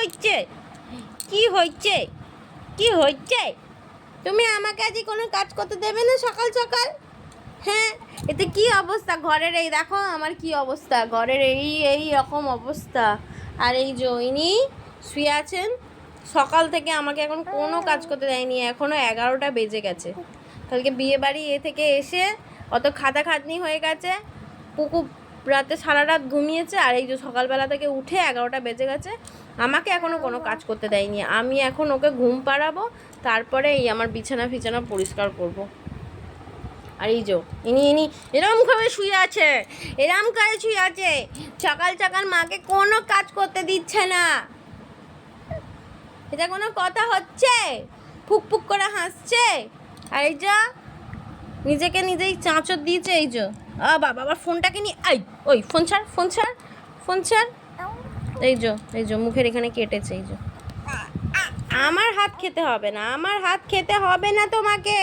হচ্ছে? কি হচ্ছে? কি হচ্ছে? তুমি আমাকে আজ কোনো কাজ করতে দেবে না সকাল সকাল? হ্যাঁ, এতে কি অবস্থা ঘরের? এই দেখো আমার কি অবস্থা ঘরের, এই রকম অবস্থা। আর এই যে ইনি শুয়ে আছেন সকাল থেকে, আমাকে এখন কোনো কাজ করতে দেয়নি, এখনও 11টা বেজে গেছে। কালকে বিয়ে বাড়ি থেকে এসে অত খাটাখাটনি হয়ে গেছে, পুকু রাতে সারা রাত ঘুমিয়েছে, আর এই যে সকালবেলা থেকে উঠে 11টা বেজে গেছে, আমাকে এখনও কোনো কাজ করতে দেয়নি। আমি এখন ওকে ঘুম পাড়াবো, তারপরে এই আমার বিছানা পরিষ্কার করব। আর এই যে ইনি এরমভাবে শুয়ে আছে, সকাল সকাল মাকে কোনো কাজ করতে দিচ্ছে না। এটা কোনো কথা হচ্ছে? ফুক ফুক করে হাসছে। আর এই যে নিজেকে নিজেই চাঁচর দিয়েছে। এই যে বাবা আবার ফোনটাকে নিয়ে ওই ফোন ছাড়। এই যে মুখের এখানে কেটেছে। এই যে আমার হাত খেতে হবে না তোমাকে।